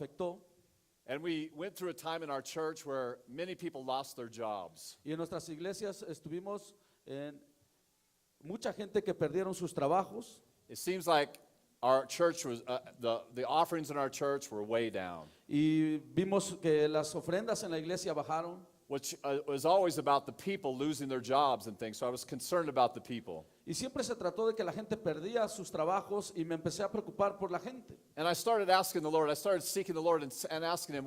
afectó. And we went through a time in our church where many people lost their jobs. Y en nuestras iglesias estuvimos en mucha gente que perdieron sus trabajos. It seems like our church was, the offerings in our church were way down, Y vimos que las ofrendas en la iglesia bajaron. which was always about the people losing their jobs and things. So I was concerned about the people. Y siempre se trató de que la gente perdía sus trabajos y me empecé a preocupar por la gente. And I started asking the Lord, I started seeking the Lord and asking Him,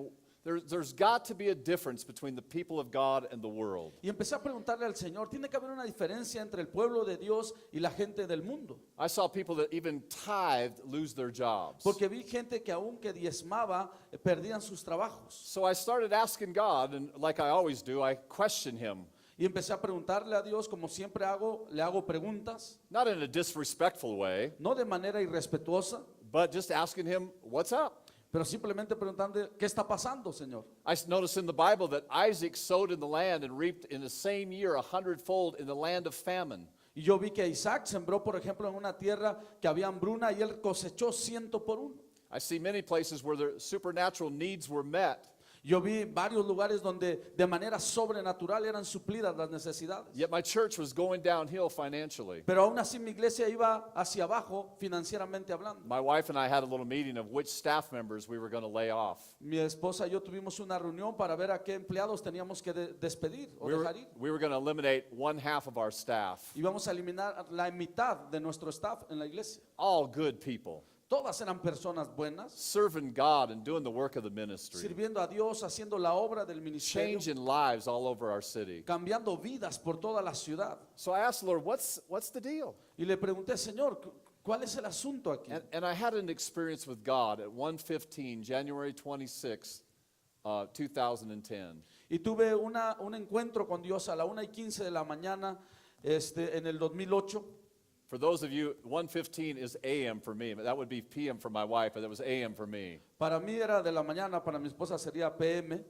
there's got to be a difference between the people of God and the world. Y empecé a preguntarle al Señor, tiene que haber una diferencia entre el pueblo de Dios y la gente del mundo. I saw people that even tithed lose their jobs. Porque vi gente que aún que diezmaba, perdían sus trabajos. So I started asking God, and like I always do, I questioned Him. Y empecé a preguntarle a Dios, como siempre hago, le hago preguntas, Not in a disrespectful way, no de manera irrespetuosa, but just asking Him, what's up? pero simplemente preguntando, ¿qué está pasando, Señor? I noticed in the Bible that Isaac sowed in the land and reaped in the same year 100-fold in the land of famine. Y yo vi que Isaac sembró, por ejemplo, en una tierra que había hambruna y él cosechó 100 por 1. I see many places where the supernatural needs were met, Yo vi varios lugares donde de manera sobrenatural eran suplidas las necesidades. yet my church was going downhill financially. Pero aún así mi iglesia iba hacia abajo financieramente hablando. My wife and I had a little meeting of which staff members we were going to lay off. Mi esposa y yo tuvimos una reunión para ver a qué empleados teníamos que despedir o dejar ir. We were going to eliminate one half of our staff, Íbamos a eliminar la mitad de nuestro staff en la iglesia. all good people, Todas eran personas buenas, serving God and doing the work of the ministry, sirviendo a Dios, haciendo la obra del ministerio, changing lives all over our city. cambiando vidas por toda la ciudad. So I asked the Lord, what's the deal? Y le pregunté, Señor, ¿cuál es el asunto aquí? And I had an experience with God at 1:15, January 26, 2010. Y tuve un encuentro con Dios a la 1:15 de la mañana en el 2008. For those of you, 1:15 is AM for me. That would be PM for my wife, but it was AM for me. Para mí era de la mañana, para mi esposa sería PM.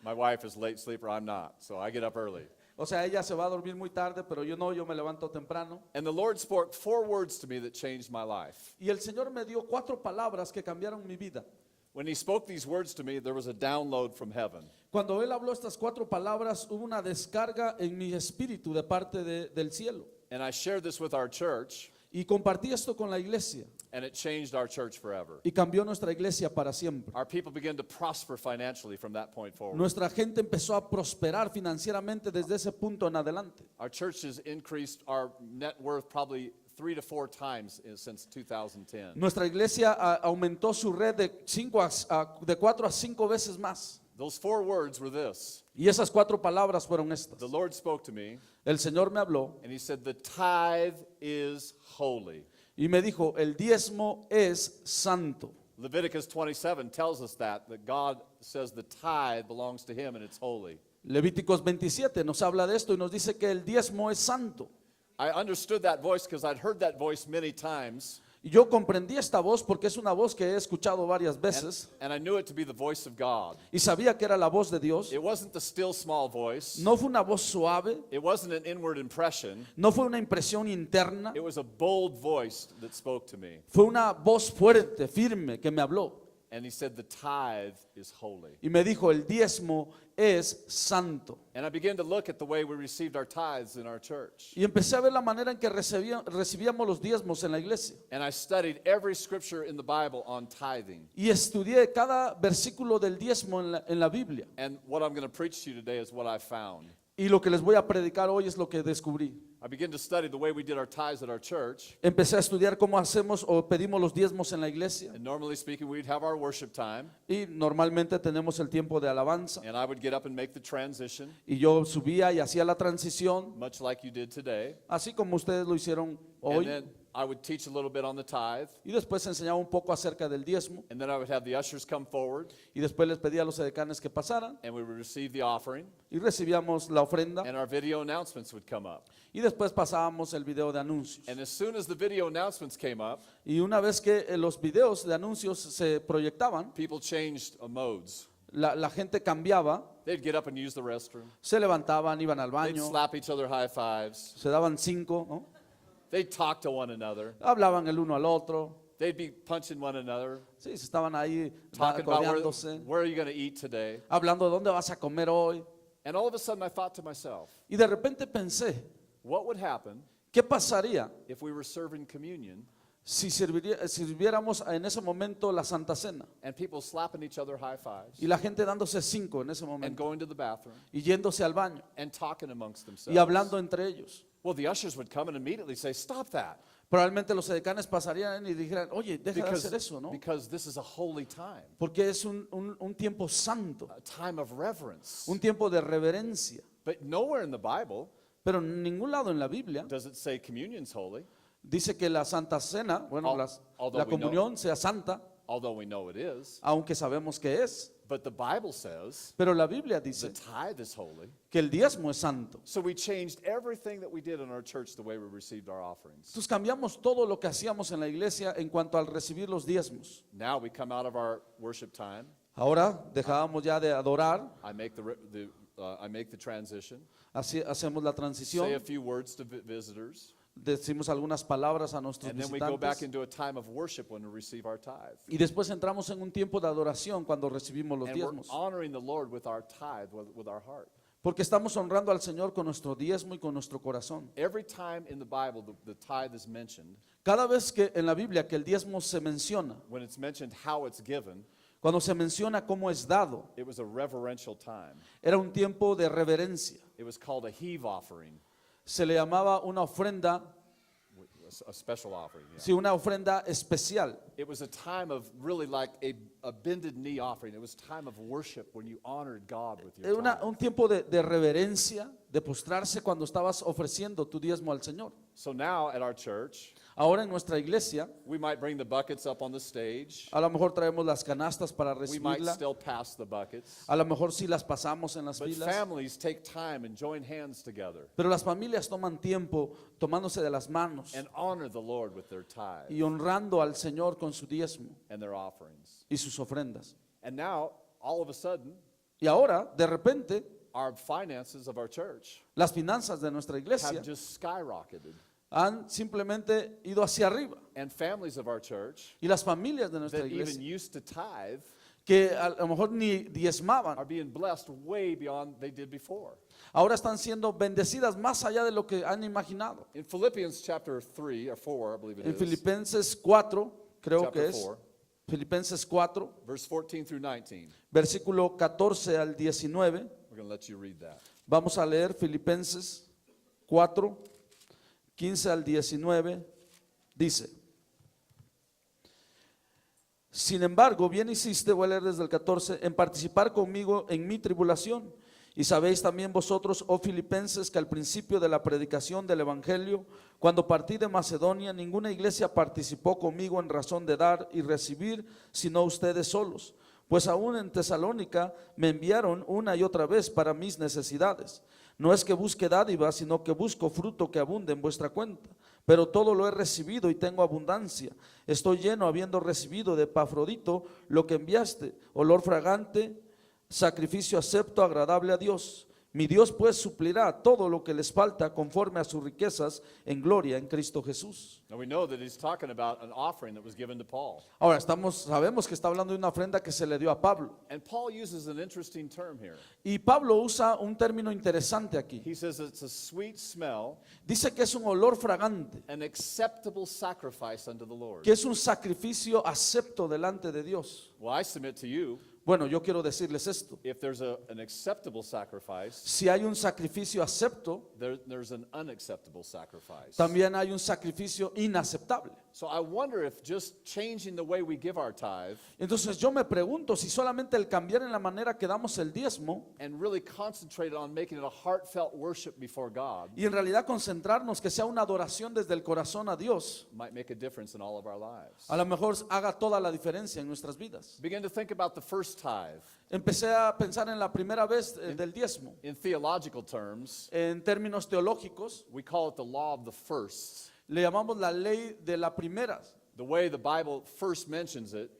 My wife is a late sleeper, I'm not, so I get up early. O sea, ella se va a dormir muy tarde, pero yo no, yo me levanto temprano. And the Lord spoke 4 words to me that changed my life. Y el Señor me dio 4 palabras que cambiaron mi vida. When He spoke these words to me, there was a download from heaven. Cuando Él habló estas 4 palabras, hubo una descarga en mi espíritu de parte del cielo. And I shared this with our church, Y compartí esto con la iglesia. and it changed our church forever. Y cambió nuestra iglesia para siempre. Our people began to prosper financially from that point forward. Nuestra gente empezó a prosperar financieramente desde ese punto en adelante. Our church has increased our net worth probably 3 to 4 times since 2010. Nuestra iglesia aumentó su red de 4 a 5 veces más. Those 4 words were this. Y esas 4 palabras fueron estas. The Lord spoke to me, El Señor me habló and He said, the tithe is holy. y me dijo, el diezmo es santo. Leviticus 27 tells us that God says the tithe belongs to Him and it's holy. Levíticos 27 nos habla de esto y nos dice que el diezmo es santo. I understood that voice because I'd heard that voice many times, Y yo comprendí esta voz porque es una voz que he escuchado varias veces and I knew it to be the voice of God. y sabía que era la voz de Dios. It wasn't the still small voice. No fue una voz suave, It wasn't an inward impression. no fue una impresión interna, It was a bold voice that spoke to me. fue una voz fuerte, firme que me habló And He said, the tithe is holy. y me dijo, el diezmo es santo. And I began to look at the way we received our tithes in our church. Y empecé a ver la manera en que recibíamos los diezmos en la iglesia. And I studied every scripture in the Bible on tithing. Y estudié cada versículo del diezmo en la Biblia. And what I'm going to preach to you today is what I found. Y lo que les voy a predicar hoy es lo que descubrí. I began to study the way we did our tithes at our church. Empecé a estudiar cómo hacemos o pedimos los diezmos en la iglesia. And normally speaking, we'd have our worship time. Y normalmente tenemos el tiempo de alabanza. And I would get up and make the transition, Y yo subía y hacía la transición, much like you did today. así como ustedes lo hicieron And hoy. then I would teach a little bit on the tithe. Y después enseñaba un poco acerca del diezmo. And then I would have the ushers come forward, Y después les pedía a los edecanes que pasaran. and we would receive the offering. Y recibíamos la ofrenda. And our video announcements would come up. Y después pasábamos el video de anuncios. And as soon as the video announcements came up, Y una vez que los videos de anuncios se proyectaban, people changed modes. la gente cambiaba, They'd get up and use the restroom. se levantaban, iban al They'd baño, slap each other high fives. se daban 5, ¿no? They'd talk to one another. Hablaban el uno al otro. They'd be punching one another, Sí, estaban ahí talking about codeándose, where are you going to eat today? hablando de dónde vas a comer hoy. And all of a sudden I thought to myself, Y de repente pensé, what would happen ¿qué pasaría if we were serving communion si sirviéramos en ese momento la Santa Cena? and people slapping each other high fives Y la gente dándose 5 en ese and momento going to the bathroom y yéndose al baño and talking amongst y themselves? hablando entre ellos. Well, the ushers would come and immediately say, stop that. Probablemente los edecanes pasarían y dijeran, oye, deja de hacer eso, ¿no? Because this is a holy time, Porque es un tiempo santo, a time of reverence. un tiempo de reverencia. But nowhere in the Bible Pero en ningún lado en la Biblia does it say communion's holy, dice que la Santa Cena, bueno, Although la we know- comunión sea santa, although we know it is. aunque sabemos que es. But the Bible says Pero la Biblia the dice tithe is holy. que el diezmo es santo. So we changed everything that we did in our church the way we received our offerings. Entonces cambiamos todo lo que hacíamos en la iglesia en cuanto al recibir los diezmos. Now we come out of our worship time. Ahora dejábamos ya de adorar, I make I make the transition. así hacemos la Say a transición, few words to visitors, decimos algunas palabras a nuestros and then we go back visitantes into a time of worship when we receive our tithe. y después entramos en un tiempo de adoración cuando recibimos los And we're diezmos. honoring the Lord with our tithe, with our heart. Porque estamos honrando al Señor con nuestro diezmo y con nuestro corazón. Every time in the Bible the tithe is mentioned, Cada vez que en la Biblia que el diezmo se menciona, when it's mentioned how it's given, cuando se menciona cómo es dado, it was a reverential time. era un tiempo de reverencia. It was called a heave offering, Se le llamaba una ofrenda, a special offering. Yeah. sí, una ofrenda especial. It was a time of really like a bended knee offering. It was time of worship when you honored God with your Era tithe. un tiempo de reverencia, de postrarse cuando estabas ofreciendo tu diezmo al Señor. So now at our church, Ahora en nuestra iglesia, we might bring the buckets up on the stage. a lo mejor traemos las canastas para We might recibirla, still pass the buckets. a lo mejor sí las pasamos en las But filas, families take time and join hands together pero las familias toman tiempo tomándose de las manos and honor the Lord with their tithe y honrando al Señor con su diezmo and their offerings. y sus ofrendas. And now, all of a sudden, Y ahora, de repente, our finances of our church las finanzas de nuestra iglesia have just skyrocketed. han simplemente ido hacia arriba. And families of our church Y las familias de nuestra that even iglesia, used to tithe que a lo mejor ni are diezmaban, being blessed way beyond they did before. ahora están siendo bendecidas más allá de lo que han imaginado. In Philippians chapter 3 or 4, I believe it En is, Filipenses 4, creo Chapter que es, 4. Filipenses 4, verse 14 through 19. versículo 14 al 19, We're going to let you read that. vamos a leer Filipenses 4, 15 al 19, dice: Sin embargo, bien hiciste, voy a leer desde el 14, en participar conmigo en mi tribulación. Y sabéis también vosotros, oh filipenses, que al principio de la predicación del Evangelio, cuando partí de Macedonia, ninguna iglesia participó conmigo en razón de dar y recibir, sino ustedes solos. Pues aún en Tesalónica me enviaron una y otra vez para mis necesidades. No es que busque dádiva, sino que busco fruto que abunde en vuestra cuenta. Pero todo lo he recibido y tengo abundancia. Estoy lleno habiendo recibido de Epafrodito lo que enviaste, olor fragante, sacrificio acepto, agradable a Dios. Mi Dios pues suplirá todo lo que les falta conforme a sus riquezas en gloria en Cristo Jesús. Now we know that he's talking about an offering that was given to Paul. Ahora sabemos que está hablando de una ofrenda que se le dio a Pablo. And Paul uses an interesting term here. Y Pablo usa un término interesante aquí. He says it's a sweet smell, Dice que es un olor fragante, an acceptable sacrifice unto the Lord. que es un sacrificio acepto delante de Dios. Well, I submit to you, Bueno, yo quiero decirles esto. if there's an acceptable sacrifice, Si hay un sacrificio acepto, there's an unacceptable sacrifice. también hay un sacrificio inaceptable. So I wonder if just changing the way we give our tithe Entonces yo me pregunto si solamente el cambiar en la manera que damos el diezmo and really concentrate on making it a heartfelt worship before God y en realidad concentrarnos que sea una adoración desde el corazón a Dios, might make a difference in all of our lives. a lo mejor haga toda la diferencia en nuestras vidas. Begin to think about the first tithe. Empecé a pensar en la primera vez del diezmo. In theological terms, En términos teológicos, we call it the law of the first. le llamamos la ley de la primera. The way the Bible first mentions it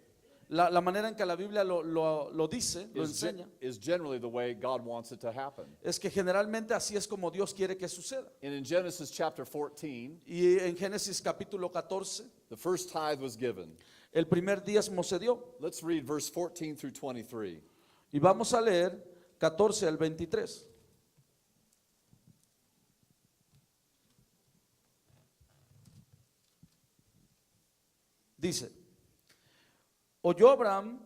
La manera en que la Biblia lo dice, lo is, enseña, is generally the way God wants it to happen. es que generalmente así es como Dios quiere que suceda. And in Genesis chapter 14, Y en Génesis capítulo 14, the first tithe was given. el primer diezmo se dio. Let's read verse 14 through 23. Y vamos a leer 14 al 23. Dice, oyó Abraham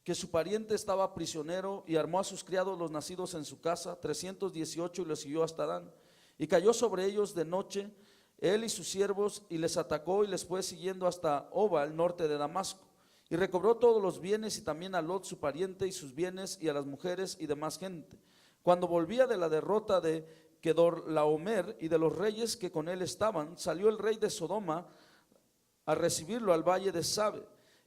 que su pariente estaba prisionero y armó a sus criados los nacidos en su casa, 318, y los siguió hasta Dan. Y cayó sobre ellos de noche él y sus siervos, y les atacó y les fue siguiendo hasta Oba, al norte de Damasco. Y recobró todos los bienes y también a Lot su pariente y sus bienes y a las mujeres y demás gente. Cuando volvía de la derrota de Kedorlaomer y de los reyes que con él estaban, salió el rey de Sodoma a recibirlo al valle de Sabe,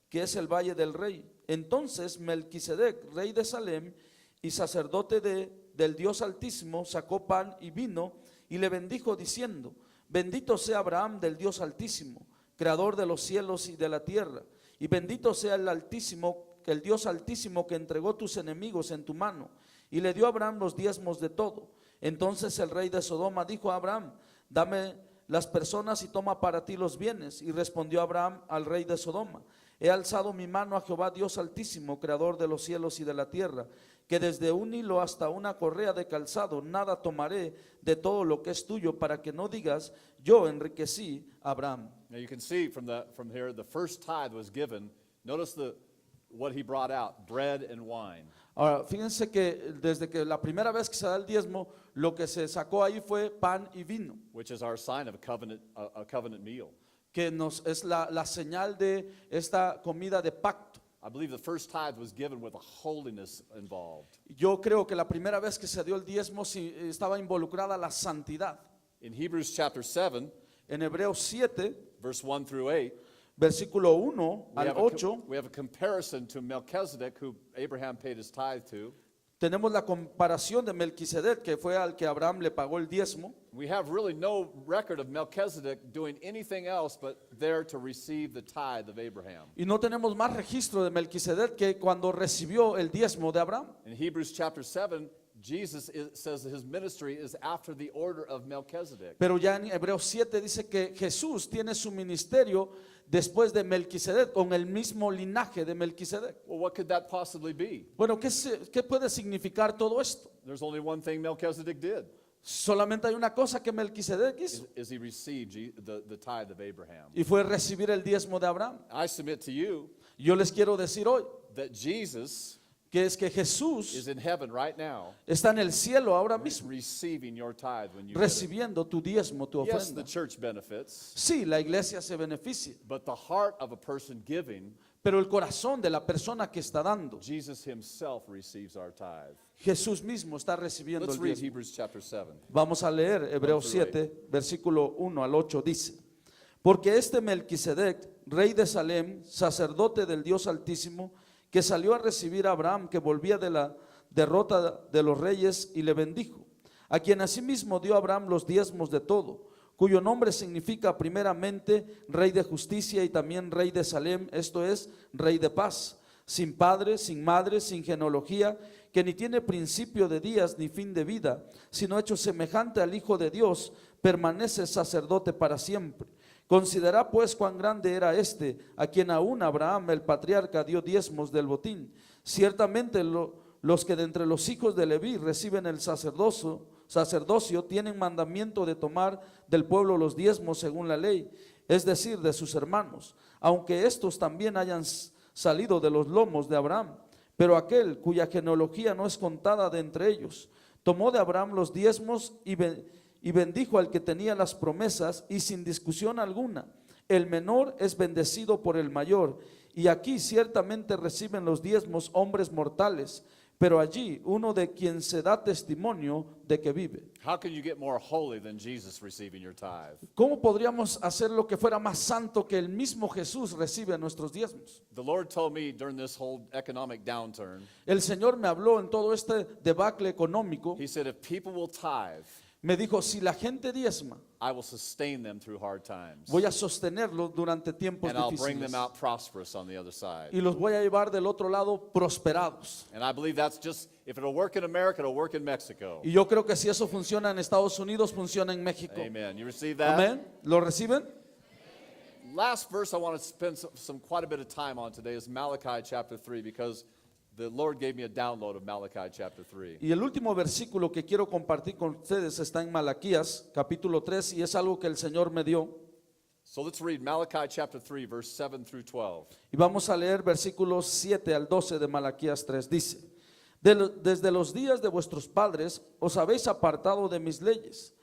que es el valle del rey. Entonces Melquisedec, rey de Salem y sacerdote del Dios Altísimo, sacó pan y vino y le bendijo diciendo, bendito sea Abraham del Dios Altísimo, creador de los cielos y de la tierra, y bendito sea el Altísimo, el Dios Altísimo que entregó tus enemigos en tu mano. Y le dio a Abraham los diezmos de todo. Entonces el rey de Sodoma dijo a Abraham, dame las personas y toma para ti los bienes. Y respondió Abraham al rey de Sodoma, he alzado mi mano a Jehová Dios Altísimo, creador de los cielos y de la tierra, que desde un hilo hasta una correa de calzado nada tomaré de todo lo que es tuyo, para que no digas, yo enriquecí a Abraham. Now you can see from here the first tithe was given. Notice what he brought out, bread and wine. Ahora, fíjense que desde que la primera vez que se da el diezmo, lo que se sacó ahí fue pan y vino, Which is our sign of a covenant meal. que es la señal de esta comida de pacto. I believe the first tithe was given with a holiness involved. Yo creo que la primera vez que se dio el diezmo sí, estaba involucrada la santidad. In Hebrews chapter 7, En Hebreos 7, verse 1 through 8, versículo 1 we al have, 8, we have a comparison to Melchizedek, who Abraham paid his tithe to. tenemos la comparación de Melquisedec, que fue al que Abraham le pagó el diezmo. We have really no record of Melchizedek doing anything else but there to receive the tithe of Abraham. Y no tenemos más registro de Melquisedec que cuando recibió el diezmo de Abraham. In Hebrews chapter 7, Jesus says that his ministry is after the order of Melchizedek. Pero ya en Hebreos 7 dice que Jesús tiene su ministerio después de Melquisedec, con el mismo linaje de Melquisedec. Well, what could that possibly be? Bueno, ¿qué puede significar todo esto? There's only one thing Melchizedek did, Solamente hay una cosa que Melquisedec hizo, is he received the tithe of Abraham. y fue recibir el diezmo de Abraham. I submit to you Yo les quiero decir hoy that Jesus que es que Jesús is in heaven right now está en el cielo ahora mismo, receiving your tithe when you get it. recibiendo tu diezmo, tu Yes, the ofrenda. church benefits, Sí, la iglesia se beneficia, but the heart of a person giving, pero el corazón de la persona que está dando, Jesus himself receives our tithe. Jesús mismo está recibiendo Let's el read diezmo. Hebrews chapter 7. Vamos a leer Hebreos 7, versículo 1 al 8, dice, porque este Melquisedec, rey de Salem, sacerdote del Dios Altísimo, que salió a recibir a Abraham, que volvía de la derrota de los reyes, y le bendijo, a quien asimismo dio a Abraham los diezmos de todo, cuyo nombre significa primeramente rey de justicia y también rey de Salem, esto es, rey de paz, sin padre, sin madre, sin genealogía, que ni tiene principio de días ni fin de vida, sino hecho semejante al Hijo de Dios, permanece sacerdote para siempre. Considera pues cuán grande era este, a quien aún Abraham el patriarca dio diezmos del botín. Ciertamente los que de entre los hijos de Leví reciben el sacerdocio tienen mandamiento de tomar del pueblo los diezmos según la ley, es decir, de sus hermanos, aunque estos también hayan salido de los lomos de Abraham. Pero aquel cuya genealogía no es contada de entre ellos, tomó de Abraham los diezmos y bendijo al que tenía las promesas, y sin discusión alguna, el menor es bendecido por el mayor. Y aquí ciertamente reciben los diezmos hombres mortales, pero allí uno de quien se da testimonio de que vive. How can you get more holy than Jesus receiving your tithe? ¿Cómo podríamos hacer lo que fuera más santo que el mismo Jesús recibe nuestros diezmos? The Lord told me during this whole economic downturn, El Señor me habló en todo este debacle económico. He said, if people will tithe, Me dijo, si la gente diezma, I will sustain them through hard times. voy a sostenerlos durante tiempos And I'll bring difíciles them out prosperous on the other side. y los voy a llevar del otro lado prosperados. And I believe that's just, if it'll work in America, it'll work in Mexico. Y yo creo que si eso funciona en Estados Unidos, funciona en México. Amen. You receive that? Amén. ¿Lo reciben? Last verse I want to spend quite a bit of time on today is Malachi chapter 3, because the Lord gave me a download of Malachi chapter 3. Y el último versículo que quiero compartir con ustedes está en Malaquías, capítulo 3, y es algo que el Señor me dio. So let's read Malachi chapter 3, verse 7 through 12. Y vamos a leer versículos 7 al 12 de Malaquías 3. Dice, desde los días de vuestros padres os habéis apartado de mis leyes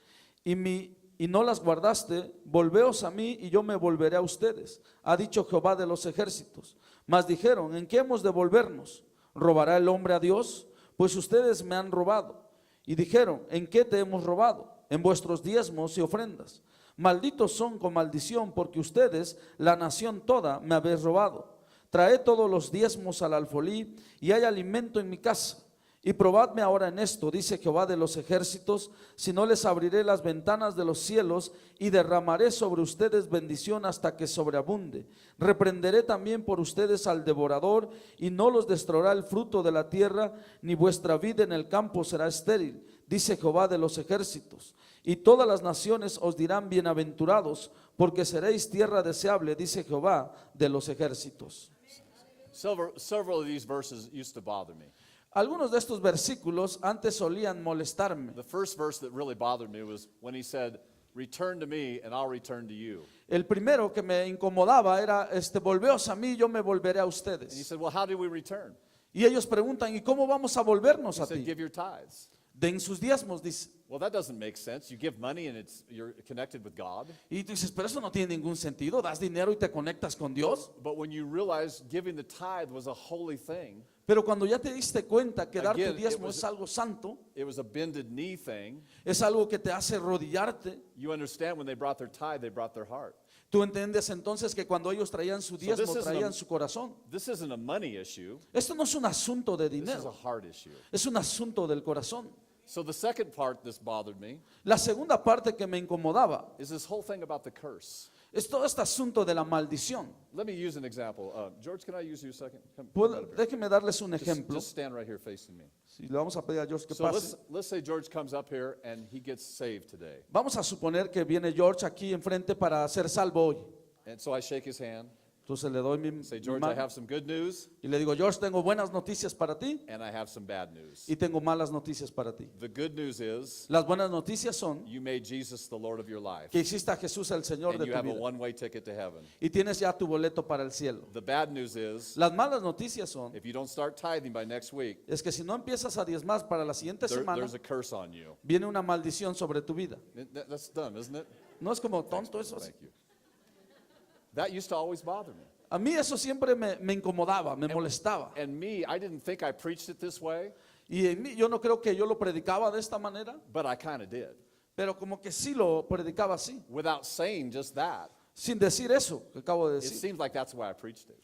y no las guardaste, volveos a mí y yo me volveré a ustedes, ha dicho Jehová de los ejércitos. Mas dijeron, ¿en qué hemos de volvernos? ¿Robará el hombre a Dios? Pues ustedes me han robado. Y dijeron, ¿en qué te hemos robado? En vuestros diezmos y ofrendas. Malditos son con maldición, porque ustedes, la nación toda, me habéis robado. Traed todos los diezmos al alfolí, y hay alimento en mi casa. Y probadme ahora en esto, dice Jehová de los ejércitos, si no les abriré las ventanas de los cielos y derramaré sobre ustedes bendición hasta que sobreabunde. Reprenderé también por ustedes al devorador y no los destruirá el fruto de la tierra, ni vuestra vida en el campo será estéril, dice Jehová de los ejércitos. Y todas las naciones os dirán bienaventurados, porque seréis tierra deseable, dice Jehová de los ejércitos. Several of these verses used to bother me. Algunos de estos versículos antes solían molestarme. The first verse that really bothered me was when he said, return to me and I'll return to you. El primero que me incomodaba era, volveos a mí, yo me volveré a And he ustedes. said, well, how do we return? Y ellos preguntan, ¿y cómo vamos a volvernos He a said, ti? give your tithes. Den sus diezmos, dice. Well, that doesn't make sense. You give money and you're connected with God. Y tú dices, pero eso no tiene ningún sentido, das dinero y te conectas con Dios. But when you realize giving the tithe was a holy thing, Pero cuando ya te diste cuenta que darte Again, it diezmo was- es algo santo, it was a bended knee thing. es algo que te hace rodillarte, You understand when they brought their tithe, they brought their heart. tú entiendes entonces que cuando ellos traían su this diezmo, isn't a- traían su corazón. This isn't a money issue. Esto no es un asunto de This is a dinero, heart issue. es un asunto del corazón. So the second part that's bothered me La segunda parte que me incomodaba is this whole thing about the curse. es todo este asunto de la maldición. Let me use an example. George, can I use you a second? Come right up here. Déjenme darles un Just, ejemplo. just stand right here facing me. Si le vamos a pedir a George que So pase. let's say George comes up here and he gets saved today. Vamos a suponer que viene George aquí enfrente para ser salvo hoy. And so I shake his hand, Entonces le doy mi say, George, I mano have some good news y le digo, George, tengo buenas noticias para ti and I have some bad news. y tengo malas noticias para ti. The good news is Las buenas noticias son you made Jesus the Lord of your life. que hiciste a Jesús el Señor And de you tu have a vida one-way ticket to heaven. y tienes ya tu boleto para el cielo. The bad news is Las malas noticias son if you don't start tithing by next week, es que si no empiezas a diezmar para la siguiente semana, there's a curse on you. viene una maldición sobre tu vida. That's dumb, isn't it? No es como tonto eso. Thank you. That used to always bother me. A mí eso siempre me incomodaba, me molestaba. And me, I didn't think I preached it this way, Y en mí, yo no creo que yo lo predicaba de esta manera, but I kind of did. pero como que sí lo predicaba así, Without saying just that, sin decir eso que acabo de it decir. seems like that's the way I preached it.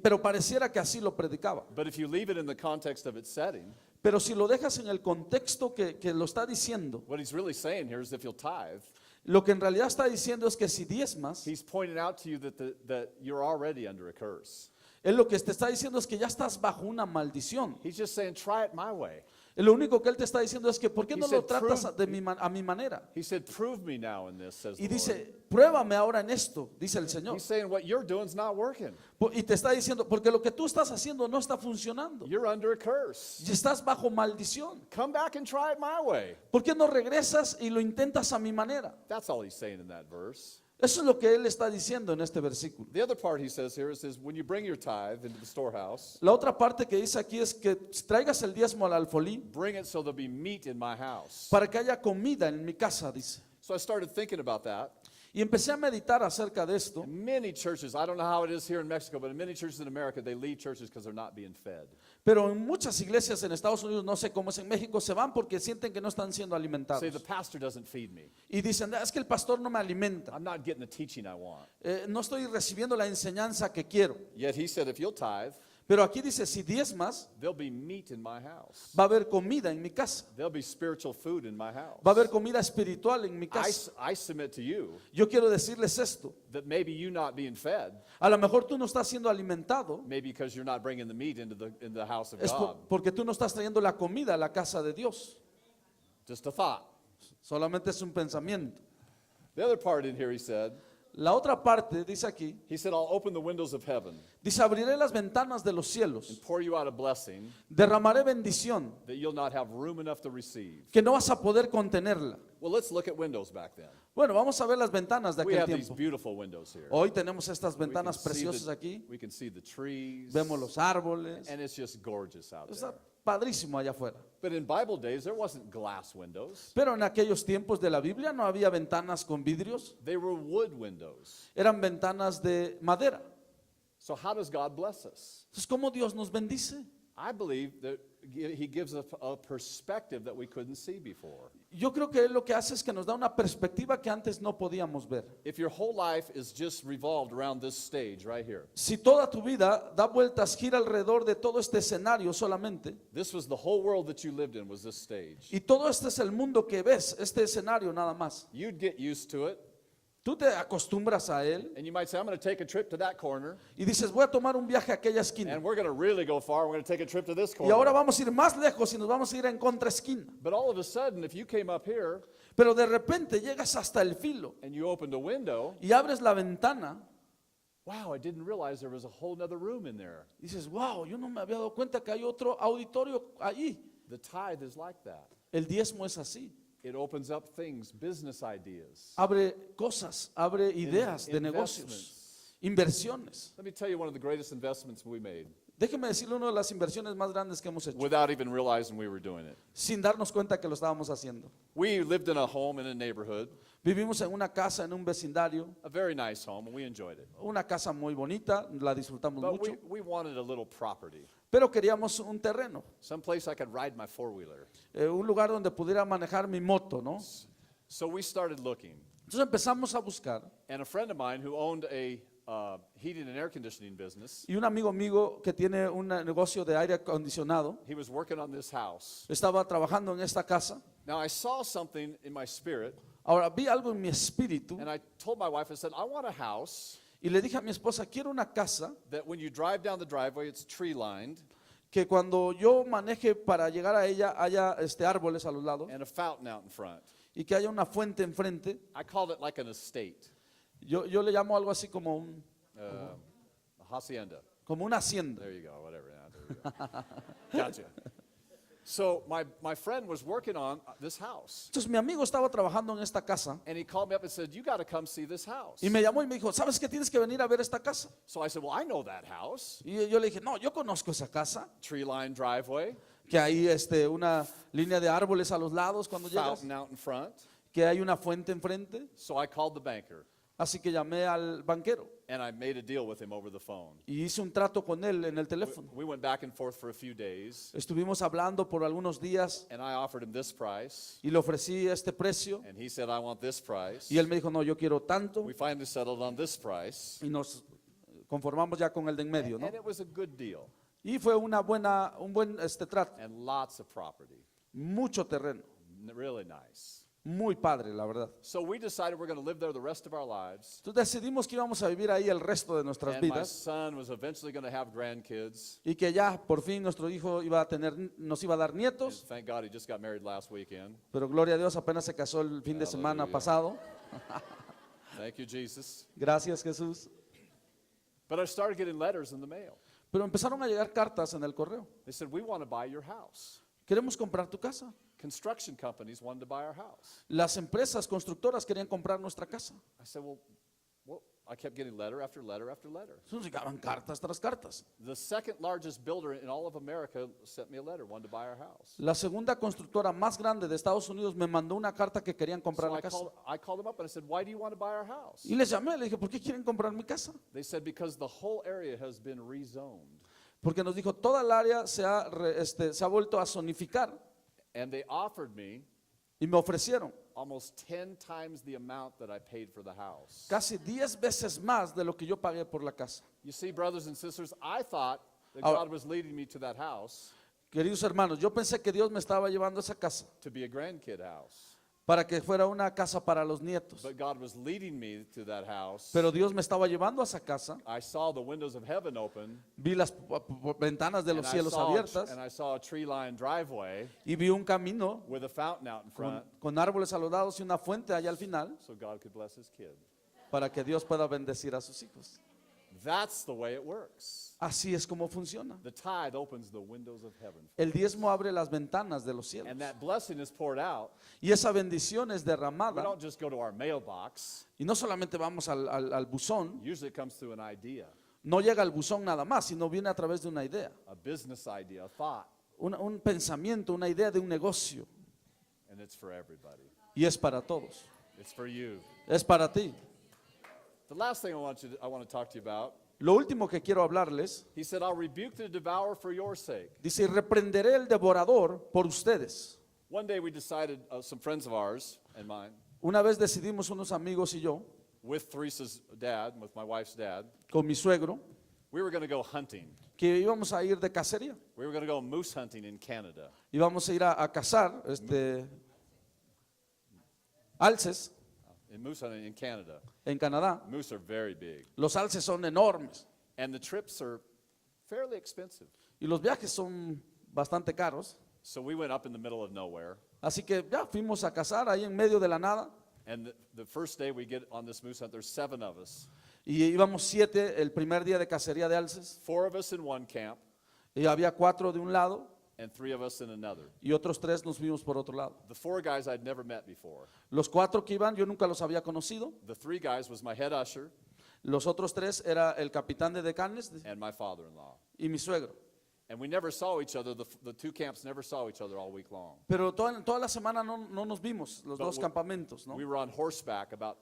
Pero pareciera que así lo predicaba. But if you leave it in the context of its setting, Pero si lo dejas en el contexto que lo está diciendo, what he's really saying here is if you'll tithe, lo que en realidad está diciendo es que si diezmas, he's pointing out to you that you're already under a curse. él lo que te está diciendo es que ya estás bajo una maldición. He's just saying, try it my way. Lo único que él te está diciendo es que ¿por qué He no said, lo tratas "Prove- a mi manera? He said, prove me now in this, says Y the Lord. dice, pruébame ahora en esto, dice el Señor. He's saying what you're doing is not working. Y te está diciendo, porque lo que tú estás haciendo no está funcionando. You're under a curse. Y estás bajo maldición. Come back and try it my way. ¿Por qué no regresas y lo intentas a mi manera? That's all he's saying in that verse. Eso es lo que él está diciendo en este versículo. The other part he says here is when you bring your tithe into the storehouse, La otra parte que dice aquí es que traigas el diezmo al alfolí bring it so there'll be meat in my house. para que haya comida en mi casa, dice. So I started thinking about that. Y empecé a meditar acerca de esto. In many churches, I don't know how it is here in Mexico, but in many churches in America, they leave churches because they're not being fed. Pero en muchas iglesias en Estados Unidos, no sé cómo es en México, se van porque sienten que no están siendo alimentados. Say, the pastor doesn't feed me. Y dicen, es que el pastor no me alimenta. I'm not getting the teaching I want. No estoy recibiendo la enseñanza que quiero. Yet he said, if you'll tithe, Pero aquí dice, si diezmas, there'll be meat in my house. va a haber comida en mi casa. There'll be spiritual food in my house. Va a haber comida espiritual en mi casa. I submit to you Yo quiero decirles esto. that maybe you not being fed, A lo mejor tú no estás siendo alimentado, maybe because you're not bringing the meat into the house of es God. porque tú no estás trayendo la comida a la casa de Dios. Just a thought. Solamente es un pensamiento. The other part in here, he said, La otra parte dice aquí, I'll open the windows of heaven dice, abriré las ventanas de los and cielos, pour you out a blessing derramaré bendición, that you'll not have room enough to receive. que no vas a poder contenerla. Well, let's look at windows back then. Bueno, vamos a ver las ventanas de We aquel have these tiempo. beautiful windows here. Hoy tenemos estas We can ventanas see preciosas aquí, we can see the trees, vemos los árboles, and it's just gorgeous out está there. padrísimo allá afuera. But in Bible days, there wasn't glass windows. Pero en aquellos tiempos de la Biblia no había ventanas con vidrios, They were wood windows. eran ventanas de madera. So how does God bless us? Entonces, ¿cómo Dios nos bendice? I believe that he gives us a perspective that we couldn't see before. Yo creo que Él lo que hace es que nos da una perspectiva que antes no podíamos ver. If your whole life is just revolved around this stage right here, Si toda tu vida da vueltas, gira alrededor de todo este escenario solamente, this was the whole world that you lived in was this stage. y todo este es el mundo que ves, este escenario nada más, You'd get used to it, tú te acostumbras a él and you might say, I'm going to take a trip to that corner, y dices, voy a tomar un viaje a aquella esquina. and we're going to really go far. We're going to take a trip to this Y ahora corner. vamos a ir más lejos y nos vamos a ir en contraesquina. But all of a sudden, if you came up here Pero de repente llegas hasta el filo and you opened a window, y abres la ventana wow, I didn't realize there was a whole other room in there. y dices, wow, yo no me había dado cuenta que hay otro auditorio allí. The tithe is like that. El diezmo es así. It opens up things, business ideas. Abre cosas, abre ideas de negocios, inversiones. Let me tell you one of the greatest investments we made Déjeme decirle una de las inversiones más grandes que hemos hecho, without even realizing we were doing it. sin darnos cuenta que lo estábamos haciendo. We lived in a home in a neighborhood, Vivimos en una casa, en un vecindario, a very nice home, and we enjoyed it. una casa muy bonita, la disfrutamos But mucho, we wanted a little property, pero queríamos un terreno, someplace I could ride my four-wheeler. un lugar donde pudiera manejar mi moto, ¿no? So we started looking, Entonces empezamos a buscar and a friend of mine who owned a heating and air conditioning business, y un amigo mío que tiene un negocio de aire acondicionado he was working on this house. estaba trabajando en esta casa. Now I saw something in my spirit, Ahora vi algo en mi espíritu and I told my wife, I said, I want a house y le dije a mi esposa, quiero una casa that when you drive down the driveway, it's tree-lined, que cuando yo maneje para llegar a ella haya árboles a los lados and a fountain out in front. y que haya una fuente enfrente. I called it like an estate, Yo le llamo algo así como a hacienda. como una hacienda. There you go, whatever. Yeah, there you go. Gotcha. So my friend was working on this house, Entonces mi amigo estaba trabajando en esta casa and he called me up and said, you got to come see this house. y me llamó y me dijo, ¿sabes qué? Tienes que venir a ver esta casa. So I said, well, I know that house, Y yo le dije, no, yo conozco esa casa, tree-lined driveway, que hay una línea de árboles a los lados cuando llegas, fountain out in front. que hay una fuente enfrente. So I called the banker, Así que llamé al banquero and I made a deal with him over the phone. y hice un trato con él en el teléfono. We went back and forth for a few days, Estuvimos hablando por algunos días and I offered him this price, y le ofrecí este precio and he said, I want this price. y él me dijo, no, yo quiero tanto, We finally settled on this price, y nos conformamos ya con el de en medio, ¿no? and it was a good deal, Y fue un buen trato, and lots of property, mucho terreno, really nice. muy padre, la verdad. So we decided we're going to live there the rest of our lives. Entonces decidimos que íbamos a vivir ahí el resto de nuestras And my vidas son was eventually going to have grandkids. y que ya por fin nuestro hijo nos iba a dar And nietos, thank God he just got married last weekend. pero gloria a Dios apenas se casó el fin de semana Aleluya. pasado. Thank you, Jesus. Gracias, Jesús. But I started getting letters in the mail. Pero empezaron a llegar cartas en el correo. They said, we want to buy your house. Queremos comprar tu casa. Construction companies wanted to buy our house. Las empresas constructoras querían comprar nuestra casa. I said, well, I kept getting letter after letter after letter. Entonces llegaban cartas tras cartas. The second largest builder in all of America sent me a letter, wanted to buy our house. La segunda constructora más grande de Estados Unidos me mandó una carta que querían comprar So la casa. I called them up and I said, why do you want to buy our house? Y les llamé, le dije, ¿por qué quieren comprar mi casa? They said, because the whole area has been rezoned. Porque nos dijo, toda el área se ha vuelto a zonificar. And they offered me Y me ofrecieron almost 10 times the amount that I paid for the house. casi 10 veces más de lo que yo pagué por la casa. You see, brothers and sisters, I thought that Ahora, God was leading me to that house queridos hermanos, yo pensé que Dios me estaba llevando a esa casa to be a grandkid house. para que fuera una casa para los nietos. But God was leading me to that house. Pero Dios me estaba llevando a esa casa. I saw the windows of heaven open. Vi las ventanas de los cielos abiertas And I saw a tree-lined driveway y vi un camino with a fountain out in front con árboles a los lados y una fuente allá al final so God could bless his kid. para que Dios pueda bendecir a sus hijos. That's the way it works. Así es como funciona. The tithe opens the windows of heaven. El diezmo abre las ventanas de los cielos And that blessing is poured out. y esa bendición es We derramada. don't just go to our mailbox. Y no solamente vamos al buzón, Usually it comes through an idea, no llega al buzón nada más, sino viene a través de una idea, a business idea, a thought, un pensamiento, una idea de un negocio. and it's for everybody. Y es para todos, It's for you. es para ti. The last thing I want to talk to you about, Lo último que quiero hablarles, he said, I'll rebuke the devourer for your sake. dice, y reprenderé el devorador por ustedes. One day we decided, some friends of ours and mine, Una vez decidimos unos amigos y yo, with Teresa's dad, with my wife's dad, con mi suegro, we were going to go hunting. que íbamos a ir de cacería. We were going to go moose hunting in Canada. Íbamos a ir a cazar alces In moose hunting in Canada. en Canadá. Moose are very big. Los alces son enormes And the trips are fairly expensive. y los viajes son bastante caros. So we went up in the middle of nowhere. Así que ya fuimos a cazar ahí en medio de la nada And the first day we get on this moose hunt, there's 7 of us. y íbamos 7 el primer día de cacería de alces 4 of us in one camp y había 4 de un lado and 3 of us in another. y otros 3 nos fuimos por otro lado. The 4 guys I'd never met before. Los 4 que iban yo nunca los había conocido. The 3 guys was my head usher Los otros 3 era el capitán de decanes and my father-in-law. y mi suegro. And we never saw each other. The 2 camps never saw each other all week long. Pero toda la semana no nos vimos, los But dos campamentos, ¿no? We were on horseback about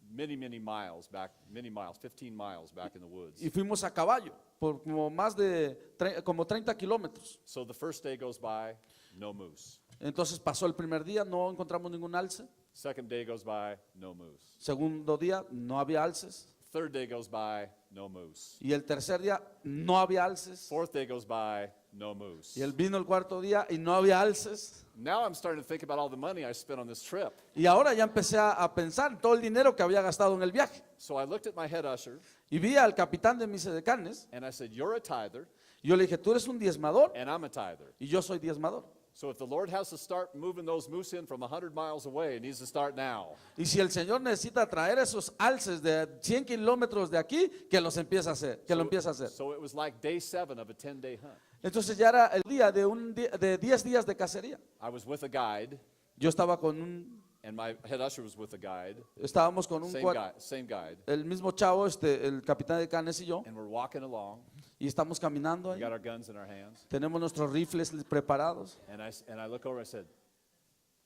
many miles back, 15 miles back in the woods. Y fuimos a caballo por como más de como 30 kilómetros. So the first day goes by, no moose. Entonces pasó el primer día, no encontramos ningún alce. Second day goes by, no moose. Segundo día, no había alces. Third day goes by, no moose. Y el tercer día, no había alces. Fourth day goes by, no moose. Y él vino el cuarto día y no había alces. Now I'm starting to think about all the money I spent on this trip. Y ahora ya empecé a pensar en todo el dinero que había gastado en el viaje. So I looked at my head usher Y vi al capitán de mis decanes. and I said, you're a tither Y yo le dije, tú eres un diezmador and I'm a tither. y yo soy diezmador. So if the Lord has to start moving those moose in from 100 miles away, it needs to start now. Y si el Señor necesita traer esos alces de 100 kilómetros de aquí, que los empiece a hacer, que lo empiece a hacer. So it was like day 7 of a 10-day hunt. Entonces ya era el día de 10 días de cacería. I was with a guide, Yo estaba con and my head usher was with a guide. estábamos con un Same guide. el mismo chavo, el capitán de canes y yo, And we're walking along. y estamos caminando We ahí. got our guns in our hands. Tenemos nuestros rifles preparados And I look over and I said,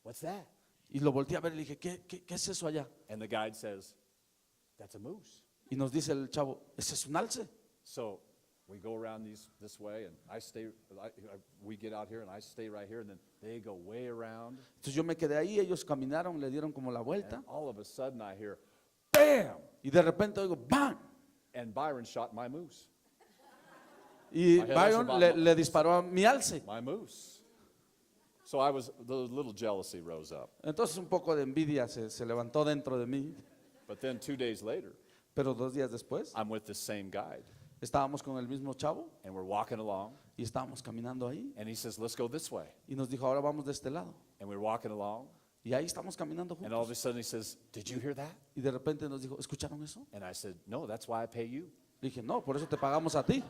what's that? y lo volteé a ver y le dije, ¿qué es eso allá? And the guide says, that's a moose. Y nos dice el chavo, ese es un alce. So we go around this way, and we get out here, and I stay right here, and then they go way around. Entonces yo me quedé ahí, ellos caminaron, le dieron como la vuelta And all of a sudden I hear, bam! y de repente oigo, ¡bam! And Byron shot my moose. Y My head Byron usher le disparó a mi alce. My moose. So the little jealousy rose up. Entonces un poco de envidia se levantó dentro de mí. But then 2 days later, Pero 2 días después I'm with the same guide, estábamos con el mismo chavo and we're walking along, y estábamos caminando ahí. and he says, let's go this way. Y nos dijo, ahora vamos de este lado. And we're walking along, Y ahí estamos caminando and all of a juntos. sudden he says, did you hear that? Y de repente nos dijo, ¿escucharon eso? And I said, no, that's why I pay you. Le dije, no, por eso te pagamos a ti.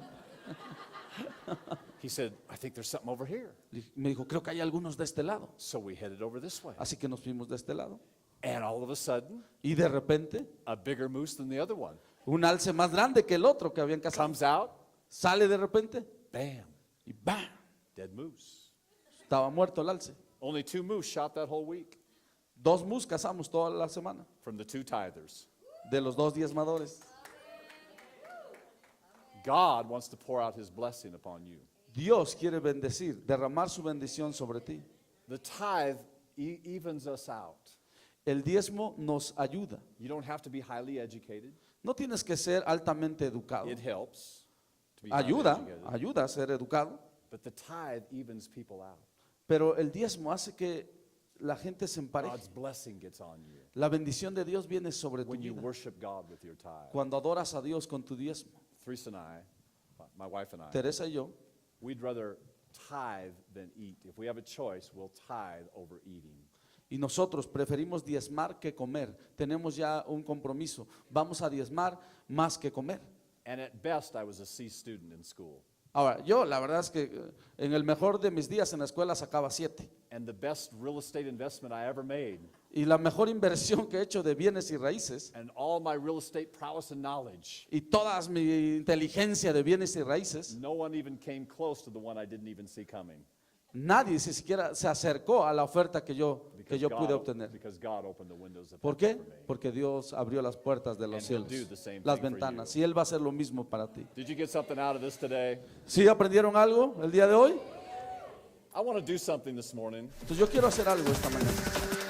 He said, I think there's something over here. Me dijo, creo que hay algunos de este lado. So we headed over this way. Así que nos fuimos de este lado. And all of a sudden, Y de repente, a bigger moose than the other one un alce más grande que el otro que habían cazado comes out, sale de repente bam, y ¡bam! dead moose. Estaba muerto el alce. Only 2 moose shot that whole week 2 mus cazamos toda la semana from the 2 tithers. de los 2 diezmadores. God wants to pour out his blessing upon you. Dios quiere bendecir, derramar su bendición sobre ti. The tithe evens us out. El diezmo nos ayuda. You don't have to be highly educated. No tienes que ser altamente educado. It helps. to be highly ayuda, educated. ayuda a ser educado, But the tithe evens people out. pero el diezmo hace que la gente se empareje. God's blessing gets on you La bendición de Dios viene sobre tu when you vida worship God with your tithe. cuando adoras a Dios con tu diezmo. Teresa and I, my wife and I, Teresa y yo we'd rather tithe than eat. If we have a choice, we'll tithe over eating. y nosotros preferimos diezmar que comer. Tenemos ya un compromiso. Vamos a diezmar más que comer. And at best, I was a C student in school. Ahora, yo la verdad es que en el mejor de mis días en la escuela sacaba 7. And the best real estate investment I ever made, Y la mejor inversión que he hecho de bienes y raíces and all my real estate prowess and knowledge, y toda mi inteligencia de bienes y raíces, no one even came close to the one I didn't even see coming. nadie ni siquiera se acercó a la oferta que yo pude obtener. Because God opened the windows of ¿Por heaven qué? for me. Porque Dios abrió las puertas de los And he'll cielos, do the same las thing for ventanas, you. y Él va a hacer lo mismo para ti. Did you get something out of this today? ¿Sí aprendieron algo el día de hoy? I want to do something this morning. Entonces yo quiero hacer algo esta mañana.